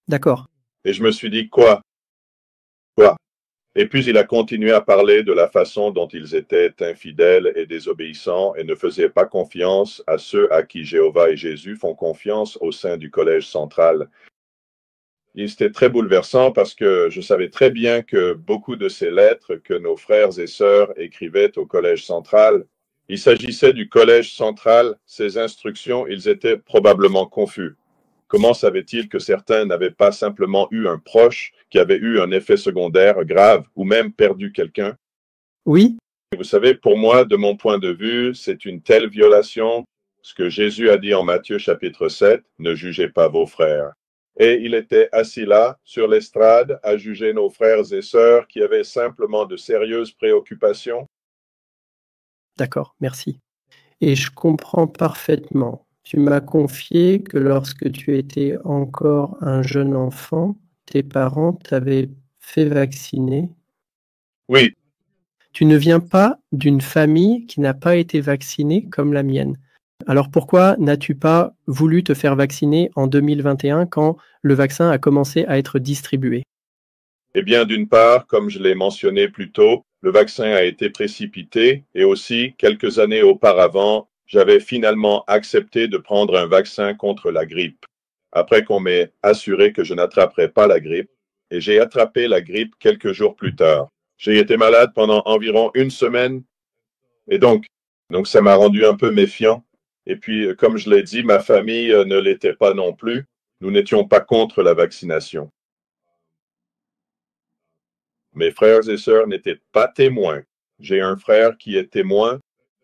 Speaker 1: D'accord.
Speaker 2: Et je me suis dit, quoi? Et puis il a continué à parler de la façon dont ils étaient infidèles et désobéissants et ne faisaient pas confiance à ceux à qui Jéhovah et Jésus font confiance au sein du collège central. C'était très bouleversant parce que je savais très bien que beaucoup de ces lettres que nos frères et sœurs écrivaient au collège central, il s'agissait du collège central, ces instructions, ils étaient probablement confus. Comment savait-il que certains n'avaient pas simplement eu un proche qui avait eu un effet secondaire grave ou même perdu quelqu'un?
Speaker 1: Oui,
Speaker 2: Vous savez, pour moi, de mon point de vue, c'est une telle violation, ce que Jésus a dit en Matthieu chapitre 7, ne jugez pas vos frères. Et il était assis là, sur l'estrade, à juger nos frères et sœurs qui avaient simplement de sérieuses préoccupations.
Speaker 1: d'accord, merci. Et je comprends parfaitement. Tu m'as confié que lorsque tu étais encore un jeune enfant, tes parents t'avaient fait vacciner.
Speaker 2: Oui,
Speaker 1: Tu ne viens pas d'une famille qui n'a pas été vaccinée comme la mienne. Alors pourquoi n'as-tu pas voulu te faire vacciner en 2021 quand le vaccin a commencé à être distribué?
Speaker 2: eh bien, d'une part, comme je l'ai mentionné plus tôt, le vaccin a été précipité et aussi, quelques années auparavant, j'avais finalement accepté de prendre un vaccin contre la grippe, après qu'on m'ait assuré que je n'attraperais pas la grippe, et j'ai attrapé la grippe quelques jours plus tard. J'ai été malade pendant environ une semaine, et donc ça m'a rendu un peu méfiant. Et puis, comme je l'ai dit, ma famille ne l'était pas non plus. Nous n'étions pas contre la vaccination. Mes frères et sœurs n'étaient pas témoins. J'ai un frère qui est témoin.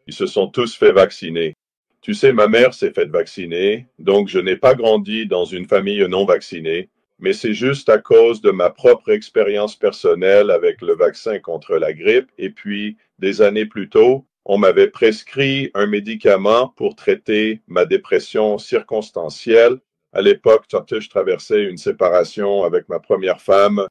Speaker 2: Ils se sont tous fait vacciner. Tu sais, ma mère s'est faite vacciner, donc je n'ai pas grandi dans une famille non vaccinée, mais c'est juste à cause de ma propre expérience personnelle avec le vaccin contre la grippe. Et puis, des années plus tôt, on m'avait prescrit un médicament pour traiter ma dépression circonstancielle. À l'époque, je traversais une séparation avec ma première femme.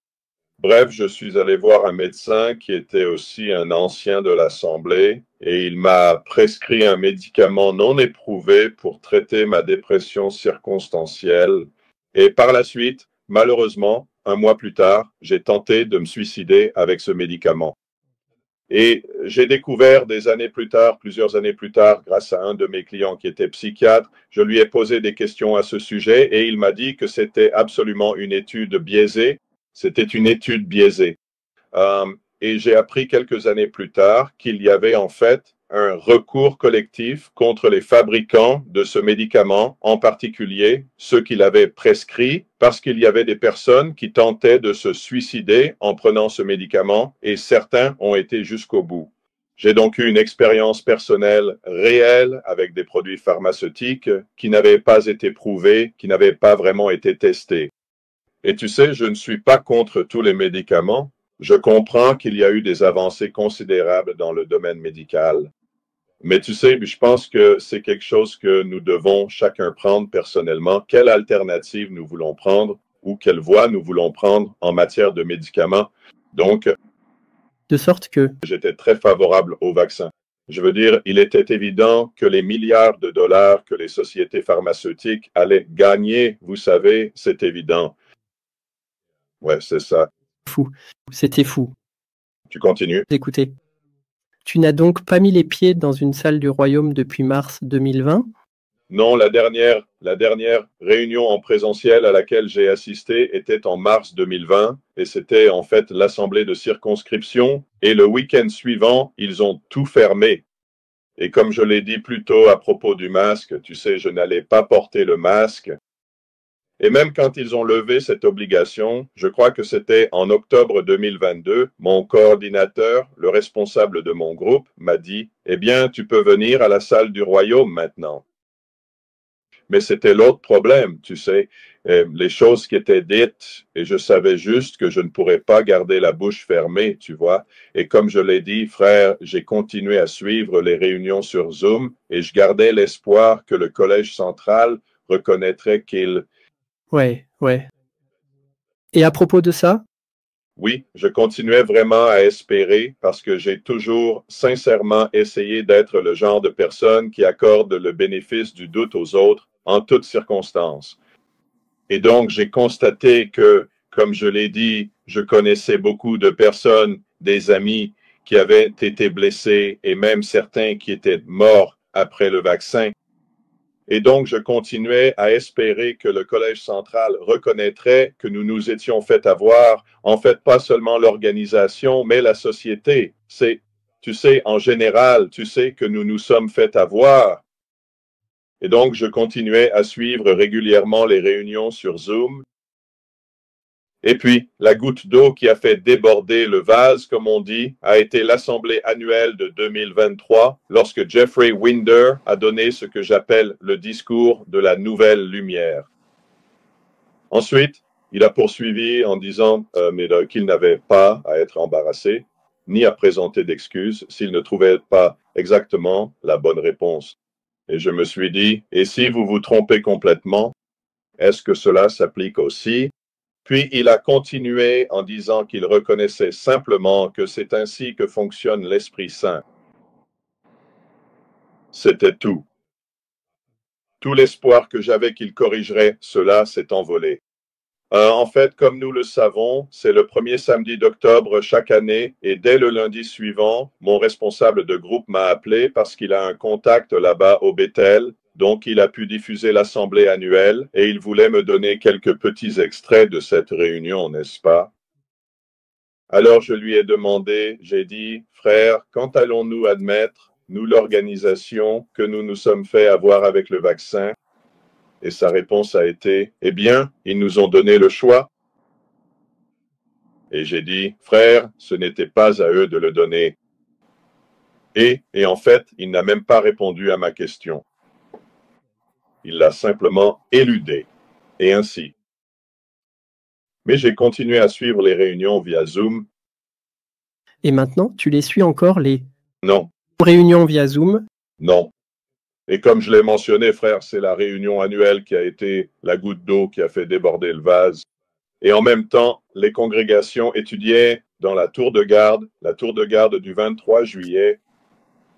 Speaker 2: Bref, je suis allé voir un médecin qui était aussi un ancien de l'Assemblée et il m'a prescrit un médicament non éprouvé pour traiter ma dépression circonstancielle. Et par la suite, malheureusement, un mois plus tard, j'ai tenté de me suicider avec ce médicament. Et j'ai découvert des années plus tard, plusieurs années plus tard, grâce à un de mes clients qui était psychiatre, je lui ai posé des questions à ce sujet et il m'a dit que c'était absolument une étude biaisée. C'était une étude biaisée. Euh, et j'ai appris quelques années plus tard qu'il y avait en fait un recours collectif contre les fabricants de ce médicament, en particulier ceux qui l'avaient prescrit, parce qu'il y avait des personnes qui tentaient de se suicider en prenant ce médicament et certains ont été jusqu'au bout. J'ai donc eu une expérience personnelle réelle avec des produits pharmaceutiques qui n'avaient pas été prouvés, qui n'avaient pas vraiment été testés. Et tu sais, je ne suis pas contre tous les médicaments. Je comprends qu'il y a eu des avancées considérables dans le domaine médical. Mais tu sais, je pense que c'est quelque chose que nous devons chacun prendre personnellement. Quelle alternative nous voulons prendre ou quelle voie nous voulons prendre en matière de médicaments. Donc,
Speaker 1: De sorte que,
Speaker 2: j'étais très favorable au vaccin. Je veux dire, il était évident que les milliards de dollars que les sociétés pharmaceutiques allaient gagner, vous savez, c'est évident. Ouais, c'est ça.
Speaker 1: fou, c'était fou.
Speaker 2: Tu continues?
Speaker 1: Écoutez, tu n'as donc pas mis les pieds dans une salle du royaume depuis mars 2020?
Speaker 2: Non, la dernière réunion en présentiel à laquelle j'ai assisté était en mars 2020 et c'était en fait l'assemblée de circonscription. Et le week-end suivant, ils ont tout fermé. Et comme je l'ai dit plus tôt à propos du masque, tu sais, je n'allais pas porter le masque. Et même quand ils ont levé cette obligation, je crois que c'était en octobre 2022, mon coordinateur, le responsable de mon groupe, m'a dit, eh bien, tu peux venir à la salle du royaume maintenant. Mais c'était l'autre problème, tu sais, les choses qui étaient dites, et je savais juste que je ne pourrais pas garder la bouche fermée, tu vois. Et comme je l'ai dit, frère, j'ai continué à suivre les réunions sur Zoom et je gardais l'espoir que le Collège central reconnaîtrait qu'il...
Speaker 1: Ouais, ouais. Et à propos de ça,
Speaker 2: Oui, je continuais vraiment à espérer parce que j'ai toujours sincèrement essayé d'être le genre de personne qui accorde le bénéfice du doute aux autres en toutes circonstances. Et donc, j'ai constaté que, comme je l'ai dit, je connaissais beaucoup de personnes, des amis qui avaient été blessés et même certains qui étaient morts après le vaccin. Et donc, je continuais à espérer que le Collège central reconnaîtrait que nous nous étions fait avoir, en fait, pas seulement l'organisation, mais la société. C'est, tu sais, en général, tu sais que nous nous sommes fait avoir. Et donc, je continuais à suivre régulièrement les réunions sur Zoom. Et puis, la goutte d'eau qui a fait déborder le vase, comme on dit, a été l'assemblée annuelle de 2023, lorsque Jeffrey Winder a donné ce que j'appelle le discours de la nouvelle lumière. Ensuite, il a poursuivi en disant qu'il n'avait pas à être embarrassé, ni à présenter d'excuses s'il ne trouvait pas exactement la bonne réponse. Et je me suis dit, et si vous vous trompez complètement, est-ce que cela s'applique aussi? Puis il a continué en disant qu'il reconnaissait simplement que c'est ainsi que fonctionne l'Esprit Saint. C'était tout. Tout l'espoir que j'avais qu'il corrigerait cela s'est envolé. En fait, comme nous le savons, c'est le premier samedi d'octobre chaque année et dès le lundi suivant, mon responsable de groupe m'a appelé parce qu'il a un contact là-bas au Bethel. Donc, il a pu diffuser l'assemblée annuelle et il voulait me donner quelques petits extraits de cette réunion, n'est-ce pas? Alors, je lui ai demandé, j'ai dit, frère, quand allons-nous admettre, nous l'organisation, que nous nous sommes fait avoir avec le vaccin? Et sa réponse a été, eh bien, ils nous ont donné le choix. Et j'ai dit, frère, ce n'était pas à eux de le donner. Et en fait, il n'a même pas répondu à ma question. Il l'a simplement éludé. Et ainsi. Mais j'ai continué à suivre les réunions via Zoom.
Speaker 1: Et maintenant, tu les suis encore, les
Speaker 2: Non.
Speaker 1: réunions via Zoom?
Speaker 2: Non. Et comme je l'ai mentionné, frère, c'est la réunion annuelle qui a été la goutte d'eau qui a fait déborder le vase. Et en même temps, les congrégations étudiaient dans la tour de garde du 23 juillet.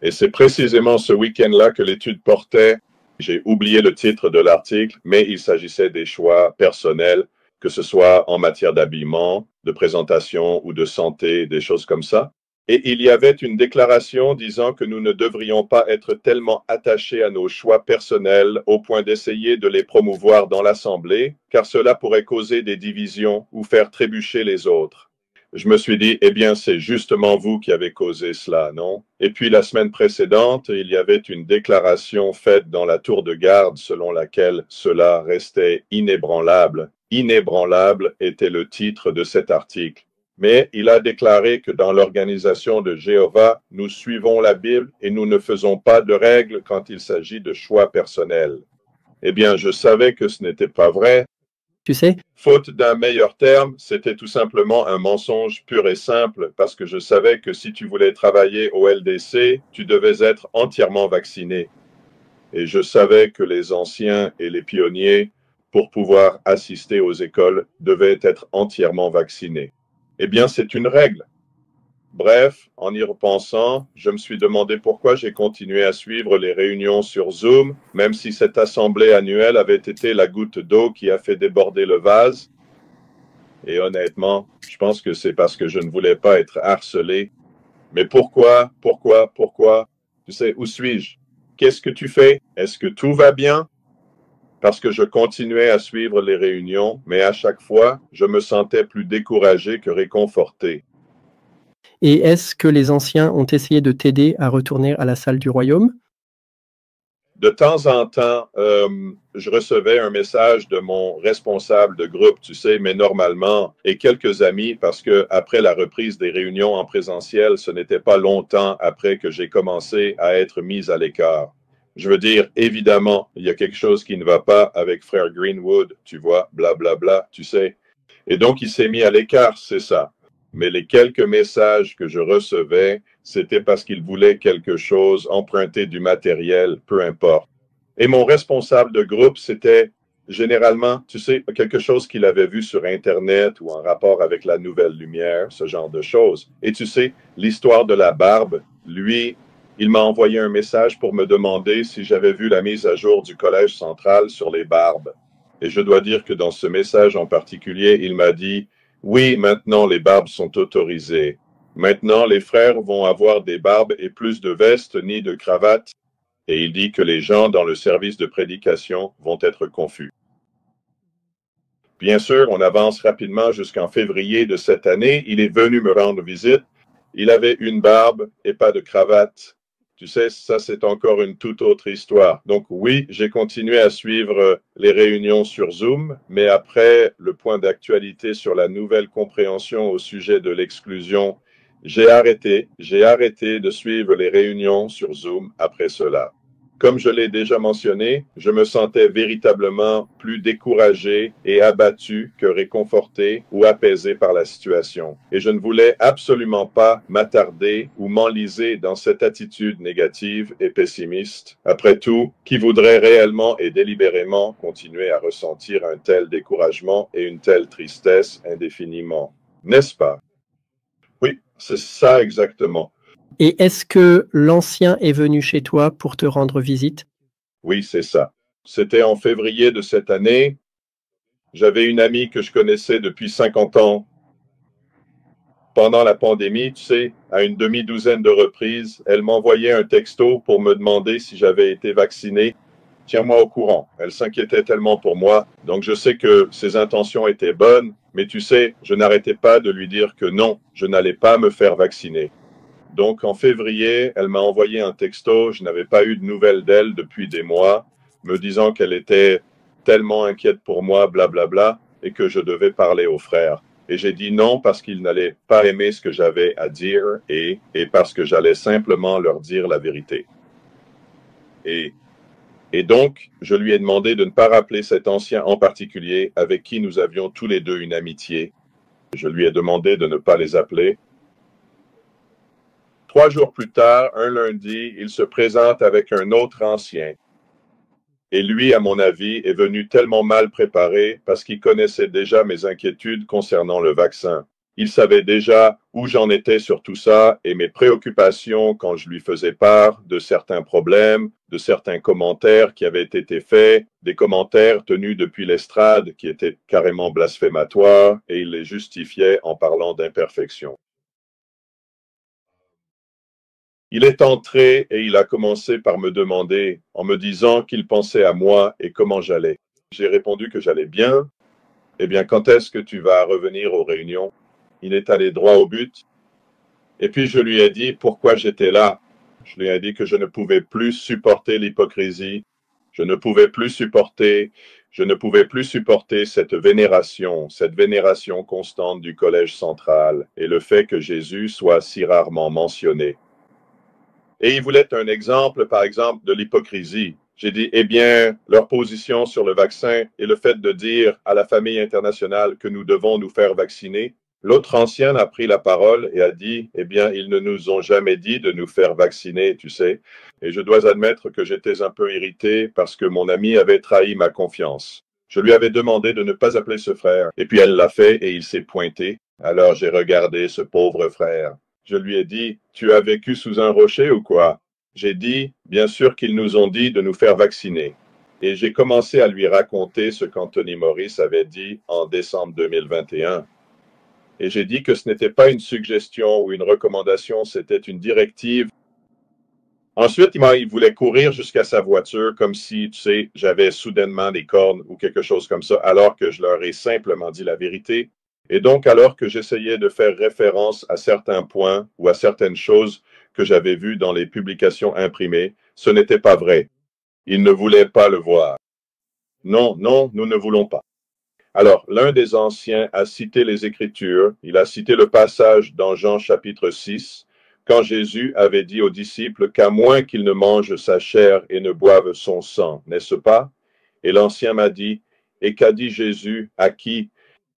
Speaker 2: Et c'est précisément ce week-end-là que l'étude portait. J'ai oublié le titre de l'article, mais il s'agissait des choix personnels, que ce soit en matière d'habillement, de présentation ou de santé, des choses comme ça. Et il y avait une déclaration disant que nous ne devrions pas être tellement attachés à nos choix personnels au point d'essayer de les promouvoir dans l'Assemblée, car cela pourrait causer des divisions ou faire trébucher les autres. Je me suis dit, eh bien, c'est justement vous qui avez causé cela, non? Et puis la semaine précédente, il y avait une déclaration faite dans la tour de garde selon laquelle cela restait inébranlable. Inébranlable était le titre de cet article. Mais il a déclaré que dans l'organisation de Jéhovah, nous suivons la Bible et nous ne faisons pas de règles quand il s'agit de choix personnels. Eh bien, je savais que ce n'était pas vrai.
Speaker 1: Tu sais,
Speaker 2: Faute d'un meilleur terme, c'était tout simplement un mensonge pur et simple parce que je savais que si tu voulais travailler au LDC, tu devais être entièrement vacciné. Et je savais que les anciens et les pionniers, pour pouvoir assister aux écoles, devaient être entièrement vaccinés. Eh bien, c'est une règle. Bref, en y repensant, je me suis demandé pourquoi j'ai continué à suivre les réunions sur Zoom, même si cette assemblée annuelle avait été la goutte d'eau qui a fait déborder le vase. Et honnêtement, je pense que c'est parce que je ne voulais pas être harcelé. Mais pourquoi? Tu sais, où suis-je? Qu'est-ce que tu fais? Est-ce que tout va bien? Parce que je continuais à suivre les réunions, mais à chaque fois, je me sentais plus découragé que réconforté.
Speaker 1: et est-ce que les anciens ont essayé de t'aider à retourner à la salle du royaume?
Speaker 2: De temps en temps, je recevais un message de mon responsable de groupe, tu sais, mais normalement, et quelques amis, parce que après la reprise des réunions en présentiel, ce n'était pas longtemps après que j'ai commencé à être mis à l'écart. Je veux dire, évidemment, il y a quelque chose qui ne va pas avec frère Greenwood, tu vois, blablabla, bla, bla, tu sais. Et donc, il s'est mis à l'écart, c'est ça. Mais les quelques messages que je recevais, c'était parce qu'il voulait quelque chose, emprunter du matériel, peu importe. Et mon responsable de groupe, c'était généralement, tu sais, quelque chose qu'il avait vu sur Internet ou en rapport avec la nouvelle lumière, ce genre de choses. Et tu sais, l'histoire de la barbe, lui, il m'a envoyé un message pour me demander si j'avais vu la mise à jour du Collège central sur les barbes. Et je dois dire que dans ce message en particulier, il m'a dit, oui, maintenant les barbes sont autorisées. Maintenant, les frères vont avoir des barbes et plus de vestes ni de cravates. Et il dit que les gens dans le service de prédication vont être confus. Bien sûr, on avance rapidement jusqu'en février de cette année. Il est venu me rendre visite. Il avait une barbe et pas de cravate. Tu sais, ça, c'est encore une toute autre histoire. Donc oui, j'ai continué à suivre les réunions sur Zoom, mais après le point d'actualité sur la nouvelle compréhension au sujet de l'exclusion, j'ai arrêté de suivre les réunions sur Zoom après cela. Comme je l'ai déjà mentionné, je me sentais véritablement plus découragé et abattu que réconforté ou apaisé par la situation. Et je ne voulais absolument pas m'attarder ou m'enliser dans cette attitude négative et pessimiste. Après tout, qui voudrait réellement et délibérément continuer à ressentir un tel découragement et une telle tristesse indéfiniment? N'est-ce pas? Oui, c'est ça exactement.
Speaker 1: Et est-ce que l'ancien est venu chez toi pour te rendre visite?
Speaker 2: Oui, c'est ça. C'était en février de cette année. J'avais une amie que je connaissais depuis 50 ans. Pendant la pandémie, tu sais, à une demi-douzaine de reprises, elle m'envoyait un texto pour me demander si j'avais été vacciné. Tiens-moi au courant. Elle s'inquiétait tellement pour moi. Donc je sais que ses intentions étaient bonnes, mais tu sais, je n'arrêtais pas de lui dire que non, je n'allais pas me faire vacciner. Donc en février, elle m'a envoyé un texto. Je n'avais pas eu de nouvelles d'elle depuis des mois, me disant qu'elle était tellement inquiète pour moi, blablabla, et que je devais parler aux frères. Et j'ai dit non parce qu'ils n'allaient pas aimer ce que j'avais à dire et parce que j'allais simplement leur dire la vérité. Et donc, je lui ai demandé de ne pas rappeler cet ancien en particulier avec qui nous avions tous les deux une amitié. Je lui ai demandé de ne pas les appeler. 3 jours plus tard, un lundi, il se présente avec un autre ancien. Et lui, à mon avis, est venu tellement mal préparé parce qu'il connaissait déjà mes inquiétudes concernant le vaccin. Il savait déjà où j'en étais sur tout ça et mes préoccupations quand je lui faisais part de certains problèmes, de certains commentaires qui avaient été faits, des commentaires tenus depuis l'estrade qui étaient carrément blasphématoires et il les justifiait en parlant d'imperfection. Il est entré et il a commencé par me demander, en me disant qu'il pensait à moi et comment j'allais. J'ai répondu que j'allais bien. Eh bien, quand est-ce que tu vas revenir aux réunions? Il est allé droit au but. Et puis je lui ai dit pourquoi j'étais là. Je lui ai dit que je ne pouvais plus supporter l'hypocrisie. Je ne pouvais plus supporter cette vénération constante du collège central et le fait que Jésus soit si rarement mentionné. Et il voulait un exemple, par exemple, de l'hypocrisie. J'ai dit, eh bien, leur position sur le vaccin et le fait de dire à la famille internationale que nous devons nous faire vacciner. L'autre ancien a pris la parole et a dit, eh bien, ils ne nous ont jamais dit de nous faire vacciner, tu sais. Et je dois admettre que j'étais un peu irrité parce que mon ami avait trahi ma confiance. Je lui avais demandé de ne pas appeler ce frère. Et puis elle l'a fait et il s'est pointé. Alors j'ai regardé ce pauvre frère. Je lui ai dit, tu as vécu sous un rocher ou quoi? J'ai dit, bien sûr qu'ils nous ont dit de nous faire vacciner. Et j'ai commencé à lui raconter ce qu'Anthony Morris avait dit en décembre 2021. Et j'ai dit que ce n'était pas une suggestion ou une recommandation, c'était une directive. Ensuite, il voulait courir jusqu'à sa voiture comme si, tu sais, j'avais soudainement des cornes ou quelque chose comme ça, alors que je leur ai simplement dit la vérité. Et donc, alors que j'essayais de faire référence à certains points ou à certaines choses que j'avais vues dans les publications imprimées, ce n'était pas vrai. Ils ne voulaient pas le voir. Non, non, nous ne voulons pas. Alors, l'un des anciens a cité les Écritures, il a cité le passage dans Jean chapitre 6, quand Jésus avait dit aux disciples qu'à moins qu'ils ne mangent sa chair et ne boivent son sang, n'est-ce pas? Et l'ancien m'a dit, et qu'a dit Jésus, à qui?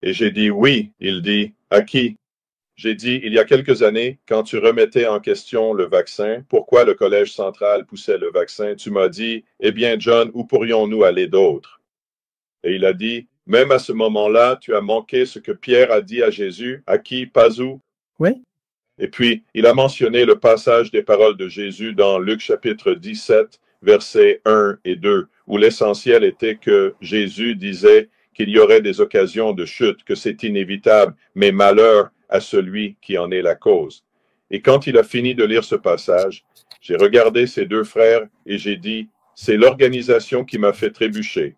Speaker 2: Et j'ai dit, oui, il dit, à qui? J'ai dit, il y a quelques années, quand tu remettais en question le vaccin, pourquoi le Collège central poussait le vaccin, tu m'as dit, eh bien, John, où pourrions-nous aller d'autre? Et il a dit, même à ce moment-là, tu as manqué ce que Pierre a dit à Jésus, à qui, pas où?
Speaker 1: Oui.
Speaker 2: Et puis, il a mentionné le passage des paroles de Jésus dans Luc chapitre 17, versets 1 et 2, où l'essentiel était que Jésus disait qu'il y aurait des occasions de chute, que c'est inévitable, mais malheur à celui qui en est la cause. Et quand il a fini de lire ce passage, j'ai regardé ses deux frères et j'ai dit, c'est l'organisation qui m'a fait trébucher.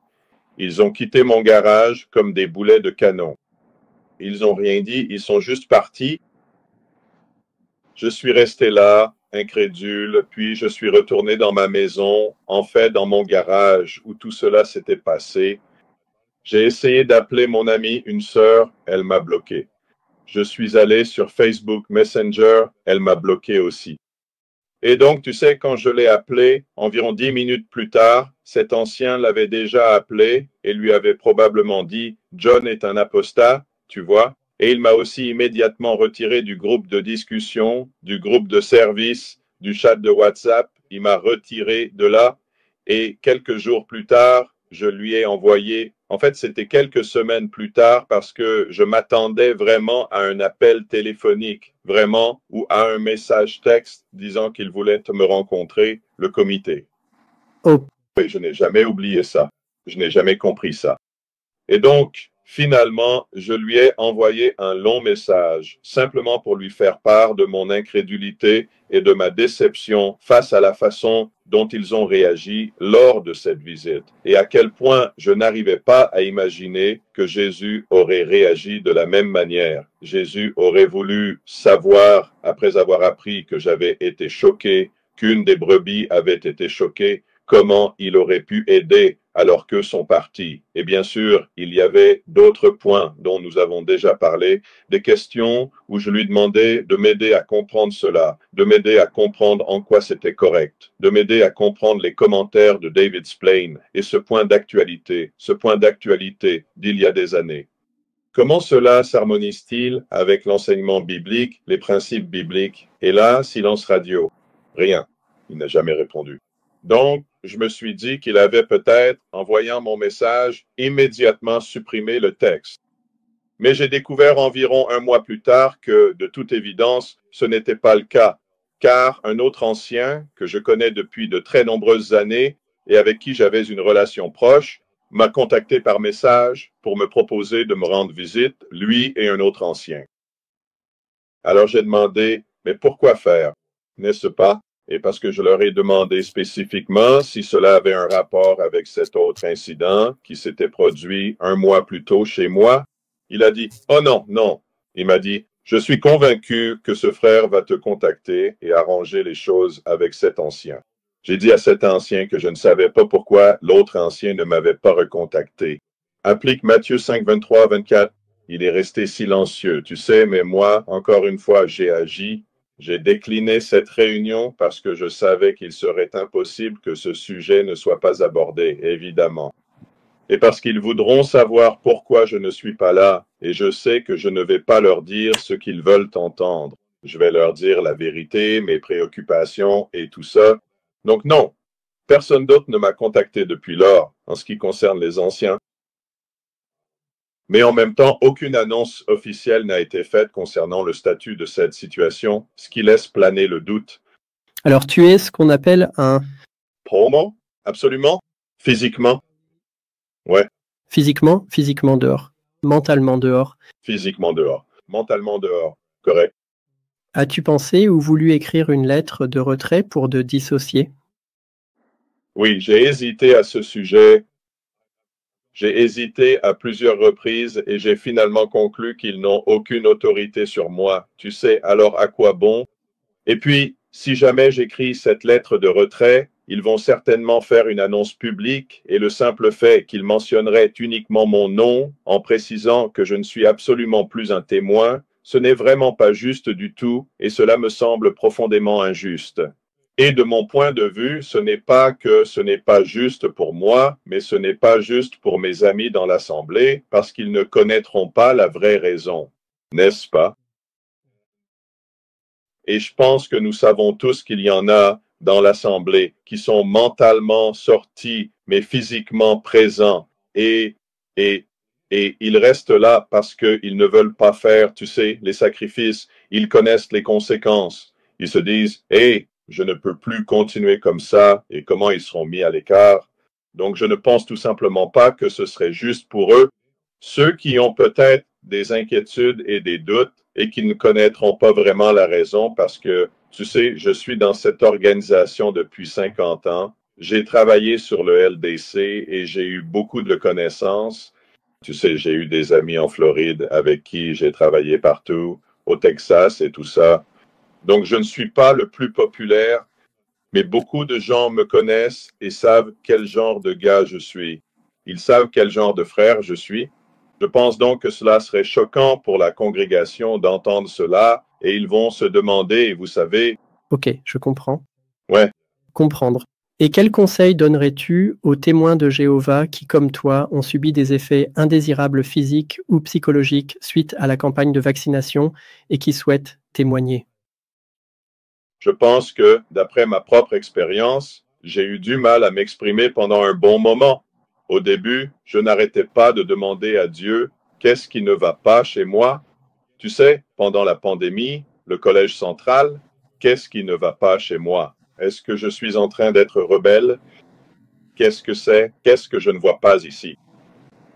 Speaker 2: Ils ont quitté mon garage comme des boulets de canon. Ils n'ont rien dit, ils sont juste partis. Je suis resté là, incrédule, puis je suis retourné dans ma maison, en fait dans mon garage où tout cela s'était passé. J'ai essayé d'appeler mon amie, une sœur, elle m'a bloqué. Je suis allé sur Facebook Messenger, elle m'a bloqué aussi. Et donc, tu sais, quand je l'ai appelé, environ 10 minutes plus tard, cet ancien l'avait déjà appelé et lui avait probablement dit « John est un apostat », tu vois. Et il m'a aussi immédiatement retiré du groupe de discussion, du groupe de service, du chat de WhatsApp. Il m'a retiré de là. Et quelques jours plus tard, je lui ai envoyé, en fait, c'était quelques semaines plus tard parce que je m'attendais vraiment à un appel téléphonique, vraiment, ou à un message texte disant qu'il voulait me rencontrer, le comité.
Speaker 1: Oh,
Speaker 2: Et je n'ai jamais oublié ça. Je n'ai jamais compris ça. Et donc, finalement, je lui ai envoyé un long message, simplement pour lui faire part de mon incrédulité et de ma déception face à la façon dont ils ont réagi lors de cette visite, et à quel point je n'arrivais pas à imaginer que Jésus aurait réagi de la même manière. Jésus aurait voulu savoir, après avoir appris que j'avais été choqué, qu'une des brebis avait été choquée, comment il aurait pu aider alors qu'eux sont partis. Et bien sûr, il y avait d'autres points dont nous avons déjà parlé, des questions où je lui demandais de m'aider à comprendre cela, de m'aider à comprendre en quoi c'était correct, de m'aider à comprendre les commentaires de David Splane et ce point d'actualité d'il y a des années. Comment cela s'harmonise-t-il avec l'enseignement biblique, les principes bibliques? Et là, silence radio. Rien. Il n'a jamais répondu. Donc, je me suis dit qu'il avait peut-être, en voyant mon message, immédiatement supprimé le texte. Mais j'ai découvert environ un mois plus tard que, de toute évidence, ce n'était pas le cas, car un autre ancien, que je connais depuis de très nombreuses années et avec qui j'avais une relation proche, m'a contacté par message pour me proposer de me rendre visite, lui et un autre ancien. Alors j'ai demandé, mais pourquoi faire, n'est-ce pas? Et parce que je leur ai demandé spécifiquement si cela avait un rapport avec cet autre incident qui s'était produit un mois plus tôt chez moi, il a dit, oh non, non. Il m'a dit, je suis convaincu que ce frère va te contacter et arranger les choses avec cet ancien. J'ai dit à cet ancien que je ne savais pas pourquoi l'autre ancien ne m'avait pas recontacté. Applique Matthieu 5, 23, 24. Il est resté silencieux, tu sais, mais moi, encore une fois, j'ai agi. J'ai décliné cette réunion parce que je savais qu'il serait impossible que ce sujet ne soit pas abordé, évidemment. Et parce qu'ils voudront savoir pourquoi je ne suis pas là, et je sais que je ne vais pas leur dire ce qu'ils veulent entendre. Je vais leur dire la vérité, mes préoccupations et tout ça. Donc non, personne d'autre ne m'a contacté depuis lors en ce qui concerne les anciens. Mais en même temps, aucune annonce officielle n'a été faite concernant le statut de cette situation, ce qui laisse planer le doute.
Speaker 1: alors tu es ce qu'on appelle un
Speaker 2: Promo? Absolument? Physiquement? Ouais,
Speaker 1: physiquement dehors, mentalement dehors.
Speaker 2: physiquement dehors, mentalement dehors, correct.
Speaker 1: As-tu pensé ou voulu écrire une lettre de retrait pour te dissocier?
Speaker 2: Oui, j'ai hésité à ce sujet. J'ai hésité à plusieurs reprises et j'ai finalement conclu qu'ils n'ont aucune autorité sur moi. Tu sais, alors à quoi bon? Et puis, si jamais j'écris cette lettre de retrait, ils vont certainement faire une annonce publique et le simple fait qu'ils mentionneraient uniquement mon nom en précisant que je ne suis absolument plus un témoin, ce n'est vraiment pas juste du tout et cela me semble profondément injuste. Et de mon point de vue, ce n'est pas que ce n'est pas juste pour moi, mais ce n'est pas juste pour mes amis dans l'Assemblée parce qu'ils ne connaîtront pas la vraie raison, n'est-ce pas? Et je pense que nous savons tous qu'il y en a dans l'Assemblée qui sont mentalement sortis, mais physiquement présents. Et ils restent là parce qu'ils ne veulent pas faire, tu sais, les sacrifices. Ils connaissent les conséquences. Ils se disent, hé, je ne peux plus continuer comme ça. Et comment ils seront mis à l'écart? Donc, je ne pense tout simplement pas que ce serait juste pour eux. Ceux qui ont peut-être des inquiétudes et des doutes et qui ne connaîtront pas vraiment la raison parce que, tu sais, je suis dans cette organisation depuis 50 ans. J'ai travaillé sur le LDC et j'ai eu beaucoup de connaissances. Tu sais, j'ai eu des amis en Floride avec qui j'ai travaillé partout, au Texas et tout ça. Donc, je ne suis pas le plus populaire, mais beaucoup de gens me connaissent et savent quel genre de gars je suis. Ils savent quel genre de frère je suis. Je pense donc que cela serait choquant pour la congrégation d'entendre cela et ils vont se demander, et vous savez,
Speaker 1: Ok, je comprends.
Speaker 2: ouais,
Speaker 1: Comprendre. Et quel conseil donnerais-tu aux témoins de Jéhovah qui, comme toi, ont subi des effets indésirables physiques ou psychologiques suite à la campagne de vaccination et qui souhaitent témoigner?
Speaker 2: je pense que, d'après ma propre expérience, j'ai eu du mal à m'exprimer pendant un bon moment. Au début, je n'arrêtais pas de demander à Dieu, qu'est-ce qui ne va pas chez moi? Tu sais, pendant la pandémie, le Collège central, qu'est-ce qui ne va pas chez moi? Est-ce que je suis en train d'être rebelle? Qu'est-ce que c'est? Qu'est-ce que je ne vois pas ici?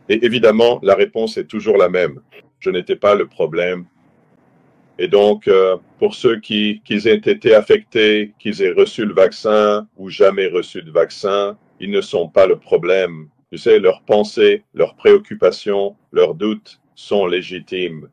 Speaker 2: Et évidemment, la réponse est toujours la même. Je n'étais pas le problème. Et donc, pour ceux qui aient été affectés, qu'ils aient reçu le vaccin ou jamais reçu de vaccin, ils ne sont pas le problème. Tu sais, leurs pensées, leurs préoccupations, leurs doutes sont légitimes.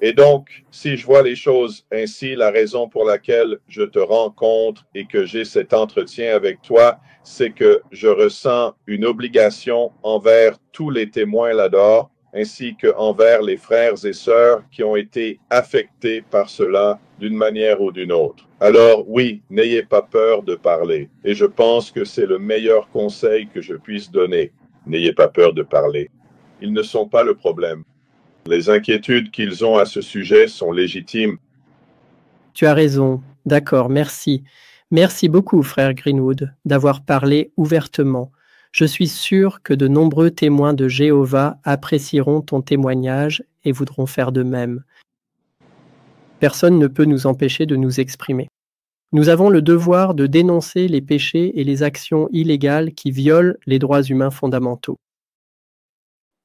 Speaker 2: Et donc, si je vois les choses ainsi, la raison pour laquelle je te rencontre et que j'ai cet entretien avec toi, c'est que je ressens une obligation envers tous les témoins là-dedans, ainsi qu'envers les frères et sœurs qui ont été affectés par cela d'une manière ou d'une autre. Alors oui, n'ayez pas peur de parler. Et je pense que c'est le meilleur conseil que je puisse donner. N'ayez pas peur de parler. Ils ne sont pas le problème. Les inquiétudes qu'ils ont à ce sujet sont légitimes.
Speaker 1: Tu as raison. D'accord, merci. Merci beaucoup, frère Greenwood, d'avoir parlé ouvertement. Je suis sûr que de nombreux témoins de Jéhovah apprécieront ton témoignage et voudront faire de même. Personne ne peut nous empêcher de nous exprimer. Nous avons le devoir de dénoncer les péchés et les actions illégales qui violent les droits humains fondamentaux.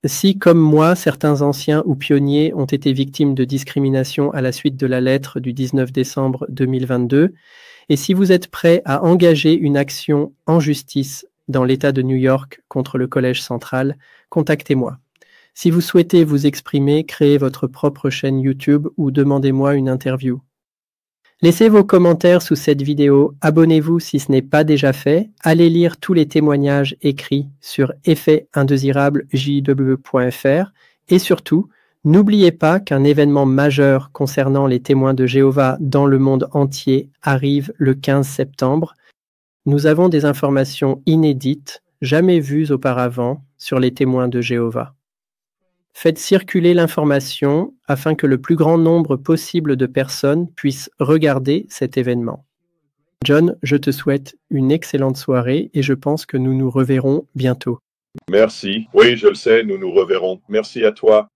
Speaker 1: Si, comme moi, certains anciens ou pionniers ont été victimes de discrimination à la suite de la lettre du 19 décembre 2022, et si vous êtes prêt à engager une action en justice dans l'État de New York contre le Collège central, contactez-moi. Si vous souhaitez vous exprimer, créez votre propre chaîne YouTube ou demandez-moi une interview. Laissez vos commentaires sous cette vidéo, abonnez-vous si ce n'est pas déjà fait, allez lire tous les témoignages écrits sur effetindésirablesjw.fr et surtout, n'oubliez pas qu'un événement majeur concernant les témoins de Jéhovah dans le monde entier arrive le 15 septembre. Nous avons des informations inédites, jamais vues auparavant, sur les témoins de Jéhovah. Faites circuler l'information afin que le plus grand nombre possible de personnes puissent regarder cet événement. John, je te souhaite une excellente soirée et je pense que nous nous reverrons bientôt.
Speaker 2: Merci. Oui, je le sais, nous nous reverrons. Merci à toi.